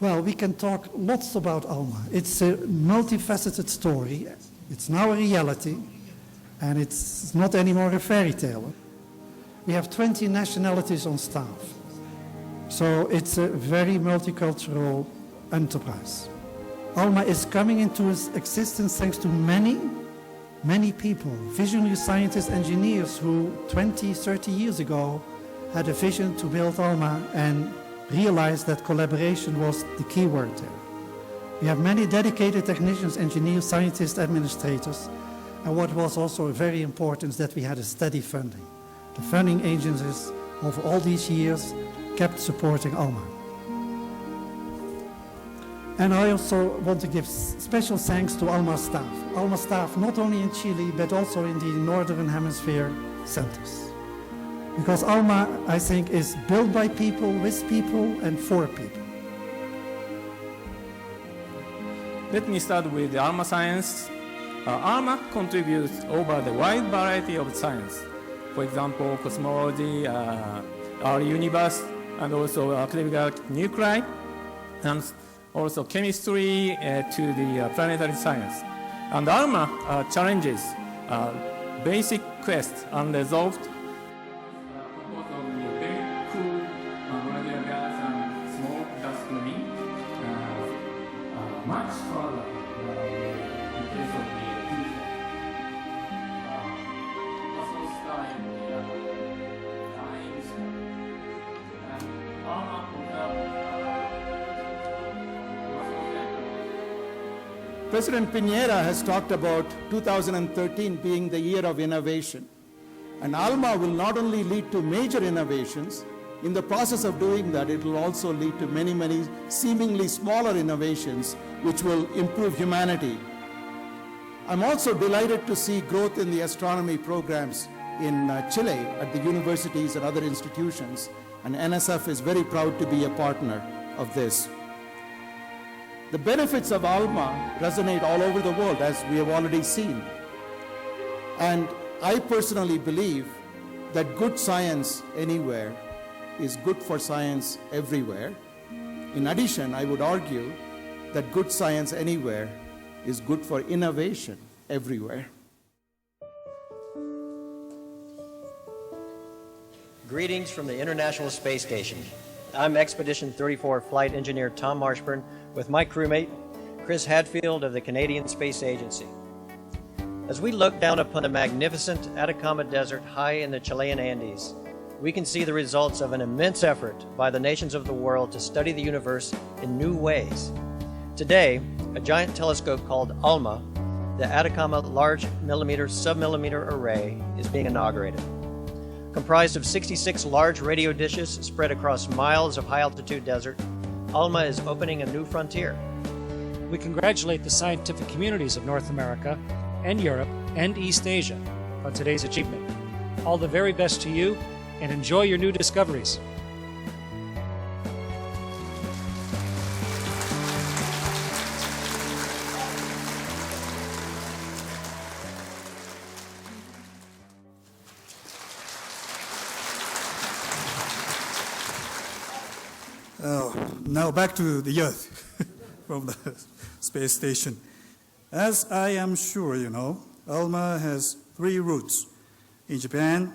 Well, we can talk lots about ALMA. It's a multifaceted story. It's now a reality, and it's not anymore a fairy tale. We have 20 nationalities on staff. So it's a very multicultural enterprise. ALMA is coming into existence thanks to many people, visionary scientists, engineers who 20, 30 years ago had a vision to build ALMA and realized that collaboration was the key word there. We have many dedicated technicians, engineers, scientists, administrators, and what was also very important is that we had a steady funding. The funding agencies over all these years kept supporting ALMA. And I also want to give special thanks to ALMA staff. ALMA staff not only in Chile, but also in the Northern Hemisphere centers. Because ALMA, I think, is built by people, with people, and for people. Let me start with the ALMA science. ALMA contributes over the wide variety of science. For example, cosmology, our universe, and also critical nuclei, and also chemistry to the planetary science. And ALMA challenges basic quests unresolved. Very cool molecular gas and small dust grain, much further in case of the fusion. President Piñera has talked about 2013 being the year of innovation. And ALMA will not only lead to major innovations, in the process of doing that, it will also lead to many seemingly smaller innovations which will improve humanity. I'm also delighted to see growth in the astronomy programs in Chile at the universities and other institutions, and NSF is very proud to be a partner of this. The benefits of ALMA resonate all over the world, as we have already seen. And I personally believe that good science anywhere is good for science everywhere. In addition, I would argue that good science anywhere is good for innovation everywhere. Greetings from the International Space Station. I'm Expedition 34 Flight Engineer Tom Marshburn with my crewmate, Chris Hadfield of the Canadian Space Agency. As we look down upon the magnificent Atacama Desert high in the Chilean Andes, we can see the results of an immense effort by the nations of the world to study the universe in new ways. Today, a giant telescope called ALMA, the Atacama Large Millimeter Submillimeter Array, is being inaugurated. Comprised of 66 large radio dishes spread across miles of high-altitude desert, ALMA is opening a new frontier. We congratulate the scientific communities of North America and Europe and East Asia on today's achievement. All the very best to you, and enjoy your new discoveries. Now back to the Earth from the space station. As I am sure you know, ALMA has 3 roots in Japan,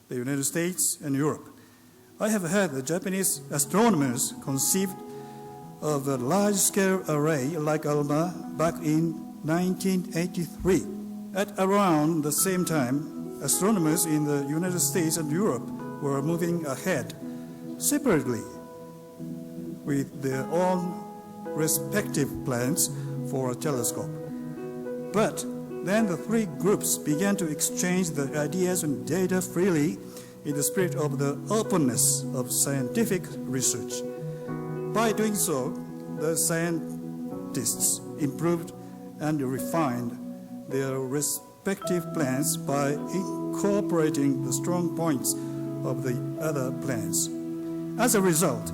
the United States, and Europe. I have heard the Japanese astronomers conceived of a large-scale array like ALMA back in 1983. At around the same time, astronomers in the United States and Europe were moving ahead separately with their own respective plans for a telescope. But then the 3 groups began to exchange the ideas and data freely in the spirit of the openness of scientific research. By doing so, the scientists improved and refined their respective plans by incorporating the strong points of the other plans. As a result,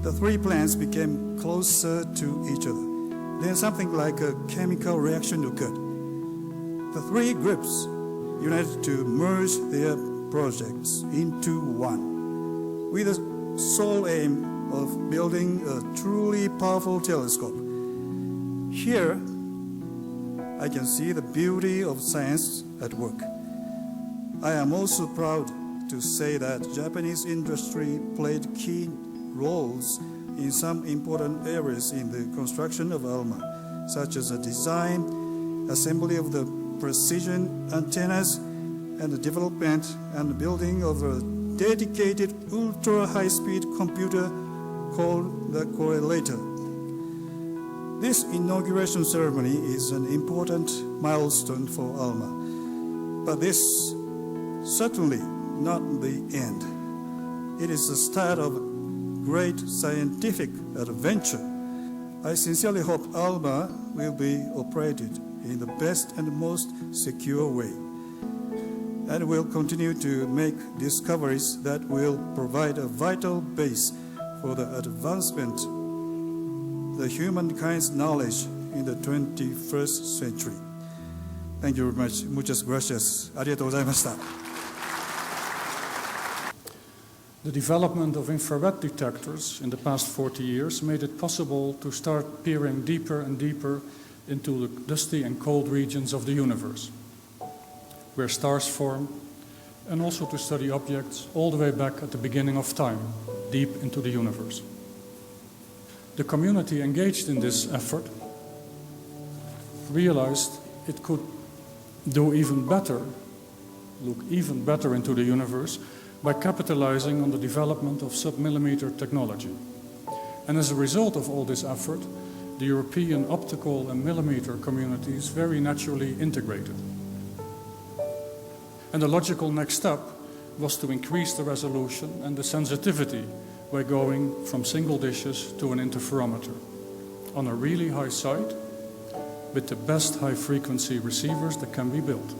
the 3 plans became closer to each other. Then something like a chemical reaction occurred. The 3 groups united to merge their projects into one, with the sole aim of building a truly powerful telescope. Here, I can see the beauty of science at work. I am also proud to say that Japanese industry played key roles in some important areas in the construction of ALMA, such as the design, assembly of the precision antennas, and the development and building of a dedicated ultra-high-speed computer called the correlator. This inauguration ceremony is an important milestone for ALMA, but this certainly not the end. It is the start of a great scientific adventure. I sincerely hope ALMA will be operated in the best and most secure way, and will continue to make discoveries that will provide a vital base for the advancement of humankind's knowledge in the 21st century. Thank you very much. Muchas gracias. ありがとうございました。 The development of infrared detectors in the past 40 years made it possible to start peering deeper and deeper into the dusty and cold regions of the universe, where stars form, and also to study objects all the way back at the beginning of time, deep into the universe. The community engaged in this effort realized it could do even better, look even better into the universe by capitalizing on the development of sub-millimeter technology. And as a result of all this effort, the European optical and millimeter communities very naturally integrated. And the logical next step was to increase the resolution and the sensitivity by going from single dishes to an interferometer on a really high site with the best high-frequency receivers that can be built.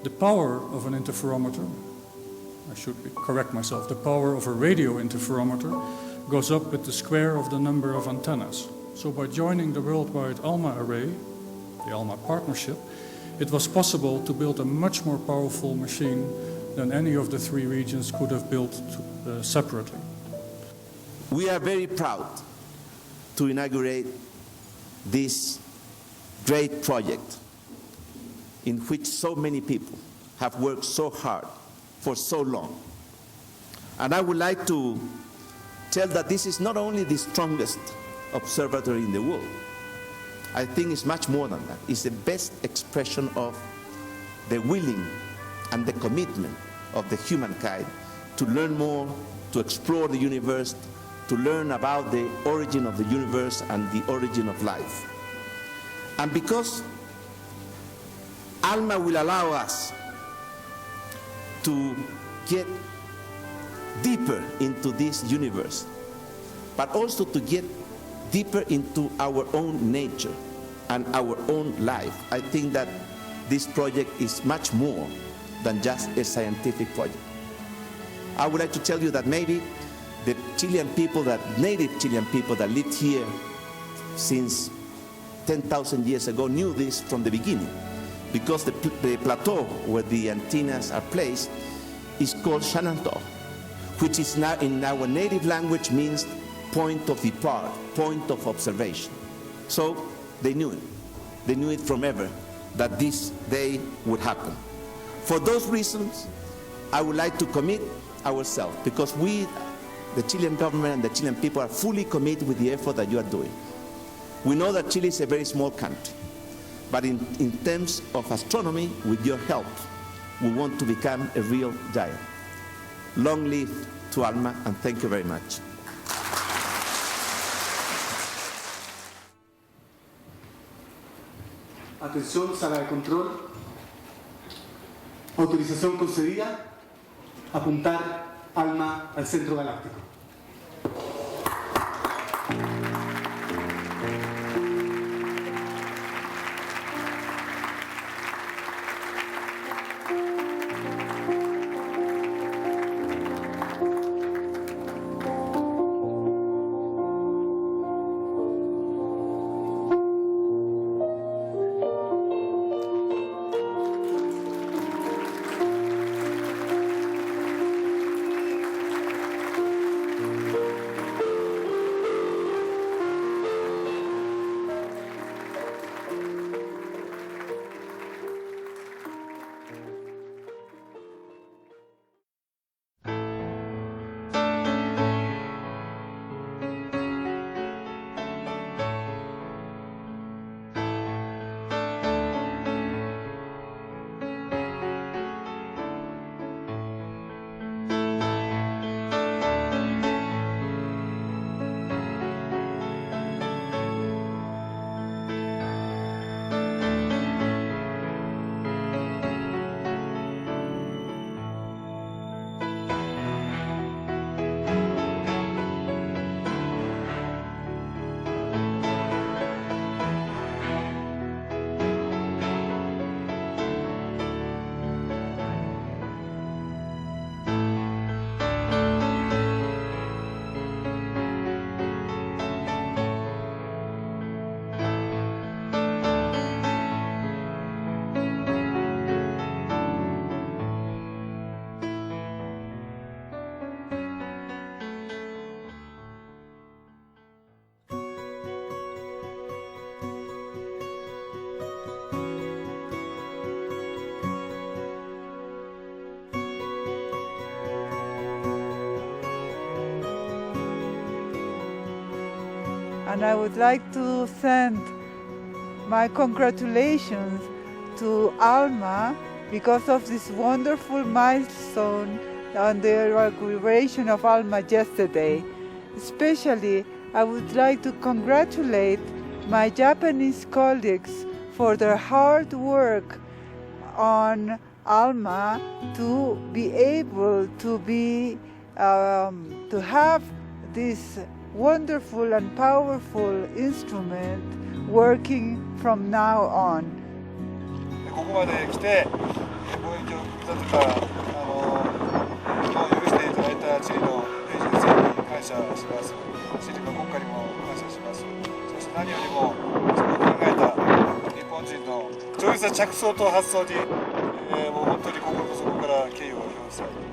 The power of an interferometer, I should correct myself, the power of a radio interferometer goes up with the square of the number of antennas. So by joining the worldwide ALMA array, the ALMA partnership, it was possible to build a much more powerful machine than any of the three regions could have built separately. We are very proud to inaugurate this great project in which so many people have worked so hard for so long. And I would like to tell that this is not only the strongest observatory in the world. I think it's much more than that. It's the best expression of the willing and the commitment of the humankind to learn more, to explore the universe, to learn about the origin of the universe and the origin of life. And because ALMA will allow us to get deeper into this universe, but also to get deeper into our own nature and our own life. I think that this project is much more than just a scientific project. I would like to tell you that maybe the Chilean people, native Chilean people that lived here since 10,000 years ago knew this from the beginning, because the plateau where the antennas are placed is called Shananto, which is now in our native language means point of depart, point of observation. So they knew it. They knew it from ever that this day would happen. For those reasons, I would like to commit ourselves, because we, the Chilean government and the Chilean people, are fully committed with the effort that you are doing. We know that Chile is a very small country, but in terms of astronomy, with your help, we want to become a real giant. Long live to ALMA, and thank you very much. Atención, sala de control. Autorización concedida. Apuntar ALMA al centro galáctico. and I would like to send my congratulations to ALMA because of this wonderful milestone on the inauguration of ALMA yesterday. Especially, I would like to congratulate my Japanese colleagues for their hard work on ALMA to be able to have this wonderful and powerful instrument working from now on. ここまで来て望遠鏡を組み立てた許していただいたチリの先生に感謝します。チリの国家にも感謝します。そして何よりもそれを考えた日本人の上手な着想と発想にもう本当に心の底から敬意を表したい。